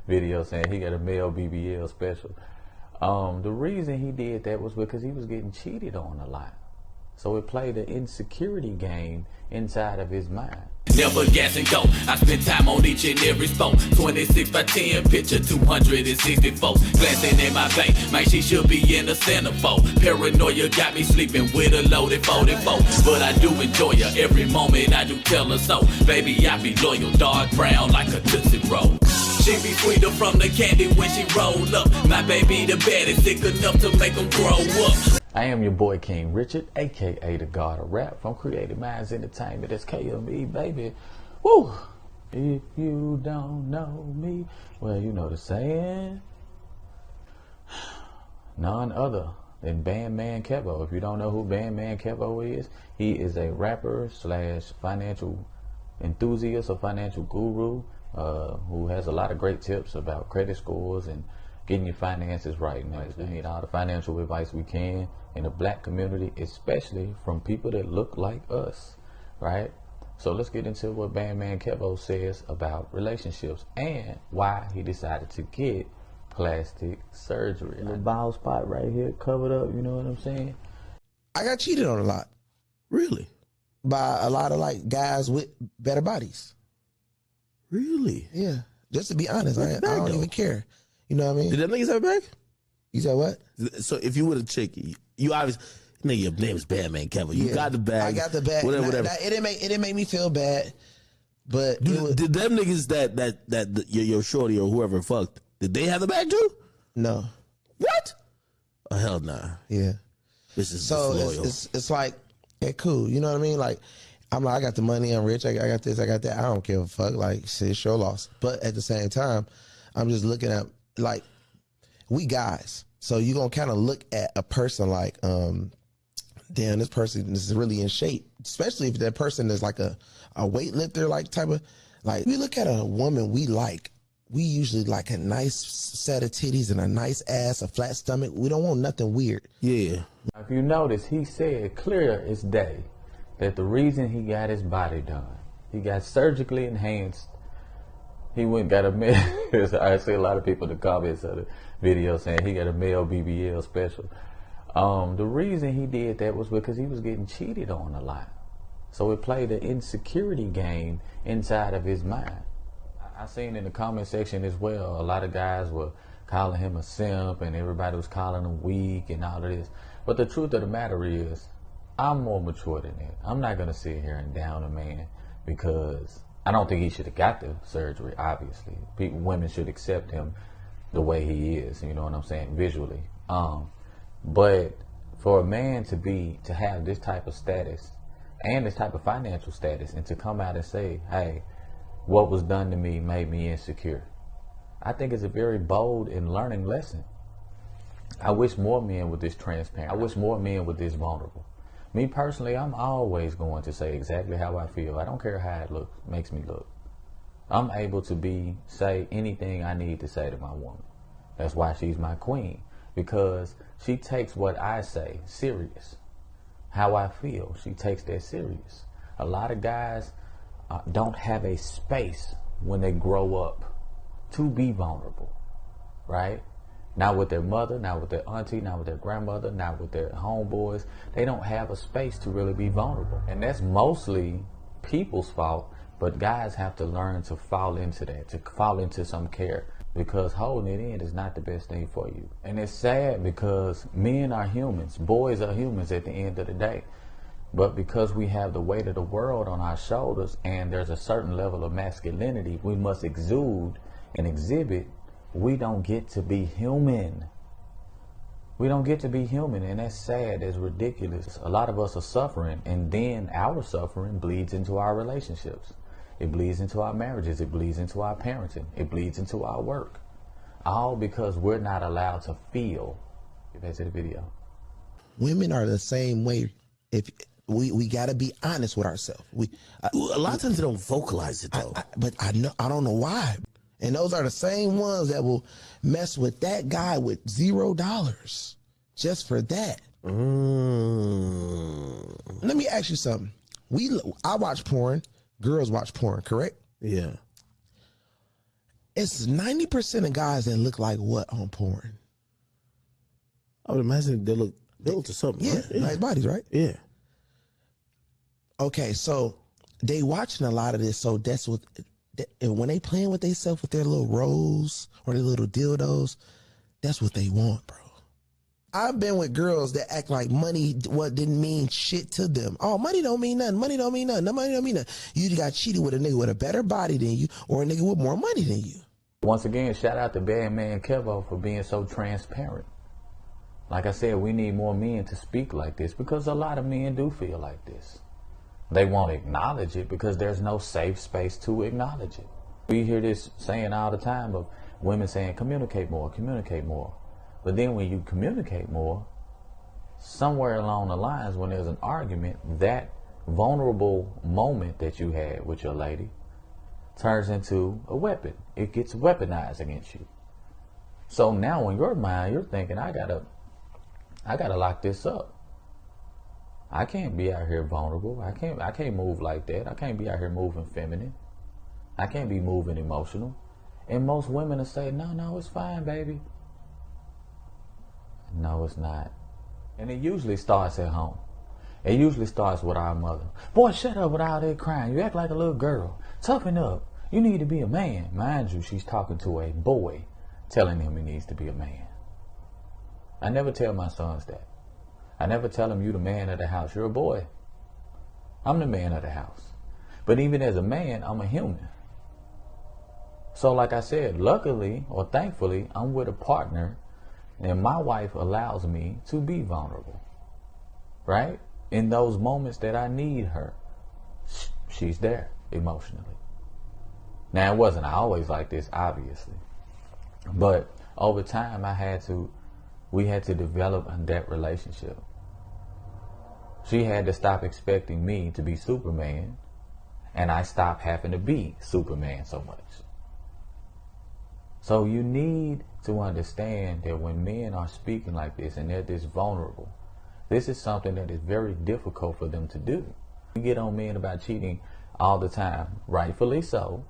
video saying he got a male BBL special. The reason he did that was because he was getting cheated on a lot. So it played an insecurity game inside of his mind. Never gas and go. I spend time on each and every sport. 26 by 10 picture, 264. Glancing in my bank, man, she should be in the centerfold. Paranoia got me sleeping with a loaded 44. But I do enjoy her every moment, I do tell her so. Baby, I be loyal, dark brown like a Tootsie Roll. She be sweeter from the candy when she roll up. My baby the baddest, sick enough to make them grow up. I am your boy King Richard, aka the God of Rap, from Creative Minds Entertainment. That's KME, baby. Woo! If you don't know me, well, you know the saying. None other than Bandman Kevo. If you don't know who Bandman Kevo is, he is a rapper slash financial enthusiast or financial guru who has a lot of great tips about credit scores and getting your finances right. Now, we need all the financial advice we can in the black community, especially from people that look like us, right? So let's get into what Bandman Kevo says about relationships and why he decided to get plastic surgery. The bald spot right here covered up, you know what I'm saying? I got cheated on a lot. Really? By a lot of like guys with better bodies. Really? Yeah. Just to be honest, I don't even care. You know what I mean? Did that niggas have it back? You said what? So if you were a chick, you obviously, nigga, your name's Bandman Kevo. You got the bag. I got the bag. Whatever. It didn't make me feel bad. But did them niggas that your shorty or whoever fucked, did they have the bag too? No. What? Oh hell nah. Yeah. This is so disloyal. it's like, yeah, cool. You know what I mean? Like, I'm like, I got the money, I'm rich, I got this, I got that. I don't give a fuck. Like, shit, it's your loss. But at the same time, I'm just looking at, like, we guys. So you're going to kind of look at a person like, damn, this person is really in shape. Especially if that person is like a weightlifter, like type of, like, we look at a woman we like. We usually like a nice set of titties and a nice ass, a flat stomach. We don't want nothing weird. Yeah. If you notice, he said clear as day that the reason he got his body done, he got surgically enhanced. He went and got a male. I see a lot of people in the comments of the video saying he got a male BBL special. The reason he did that was because he was getting cheated on a lot. So it played an insecurity game inside of his mind. I seen in the comment section as well, a lot of guys were calling him a simp and everybody was calling him weak and all of this. But the truth of the matter is, I'm more mature than that. I'm not going to sit here and down a man because I don't think he should have got the surgery, obviously. Women should accept him the way he is, you know what I'm saying, visually. But for a man to have this type of status and this type of financial status and to come out and say, hey, what was done to me made me insecure, I think it's a very bold and learning lesson. I wish more men were this transparent. I wish more men were this vulnerable. Me personally, I'm always going to say exactly how I feel. I don't care how it makes me look. I'm able to say anything I need to say to my woman. That's why she's my queen, because she takes what I say serious. How I feel, she takes that serious. A lot of guys don't have a space when they grow up to be vulnerable, right? Not with their mother, not with their auntie, not with their grandmother, not with their homeboys. They don't have a space to really be vulnerable. And that's mostly people's fault, but guys have to learn to fall into that, to fall into some care, because holding it in is not the best thing for you. And it's sad because men are humans, boys are humans at the end of the day. But because we have the weight of the world on our shoulders and there's a certain level of masculinity we must exude and exhibit, we don't get to be human. We don't get to be human, and that's sad, that's ridiculous. A lot of us are suffering, and then our suffering bleeds into our relationships. It bleeds into our marriages, it bleeds into our parenting, it bleeds into our work. All because we're not allowed to feel. Get back to the video. Women are the same way. If we got to be honest with ourselves. A lot of times they don't vocalize it though. But I don't know why. And those are the same ones that will mess with that guy with $0 just for that. Let me ask you something. I watch porn. Girls watch porn, correct? Yeah. It's 90% of guys that look like what on porn? I would imagine they look built or something. Yeah, right? nice bodies, right? Yeah. Okay, so they watching a lot of this, so that's what, and when they playing with themselves with their little rolls or their little dildos, that's what they want, bro. I've been with girls that act like money didn't mean shit to them. Oh, money don't mean nothing. Money don't mean nothing. No, money don't mean nothing. You got cheated with a nigga with a better body than you or a nigga with more money than you. Once again, shout out to Bandman Kevo for being so transparent. Like I said, we need more men to speak like this because a lot of men do feel like this. They won't acknowledge it because there's no safe space to acknowledge it. We hear this saying all the time of women saying, communicate more, communicate more. But then when you communicate more, somewhere along the lines when there's an argument, that vulnerable moment that you had with your lady turns into a weapon. It gets weaponized against you. So now in your mind, you're thinking, I gotta lock this up. I can't be out here vulnerable. I can't move like that. I can't be out here moving feminine. I can't be moving emotional. And most women will say, no, it's fine, baby. No, it's not. And it usually starts at home. It usually starts with our mother. Boy, shut up with all that crying. You act like a little girl. Toughen up. You need to be a man. Mind you, she's talking to a boy, telling him he needs to be a man. I never tell my sons that. I never tell them, you the man of the house. You're a boy. I'm the man of the house. But even as a man, I'm a human. So like I said, luckily or thankfully, I'm with a partner and my wife allows me to be vulnerable, right? In those moments that I need her, she's there emotionally. Now, it wasn't always like this, obviously. But over time, we had to develop that relationship. She had to stop expecting me to be Superman, and I stopped having to be Superman so much. So you need to understand that when men are speaking like this and they're this vulnerable, this is something that is very difficult for them to do. We get on men about cheating all the time, rightfully so,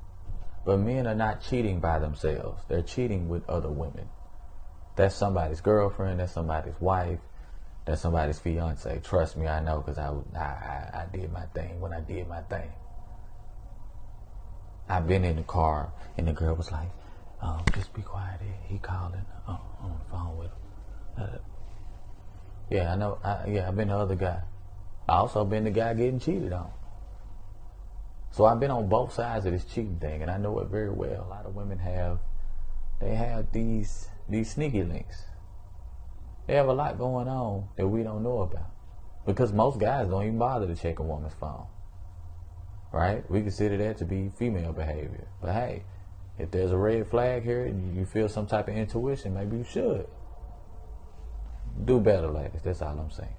but men are not cheating by themselves. They're cheating with other women. That's somebody's girlfriend, that's somebody's wife, that's somebody's fiance. Trust me, I know, because I did my thing when I did my thing. I've been in the car and the girl was like, just be quiet. He calling on the phone with him. Yeah, I know. I've been the other guy. I also been the guy getting cheated on. So I've been on both sides of this cheating thing, and I know it very well. A lot of women have these sneaky links. They have a lot going on that we don't know about, because most guys don't even bother to check a woman's phone. Right? We consider that to be female behavior. But hey, if there's a red flag here and you feel some type of intuition, maybe you should. Do better, ladies. That's all I'm saying.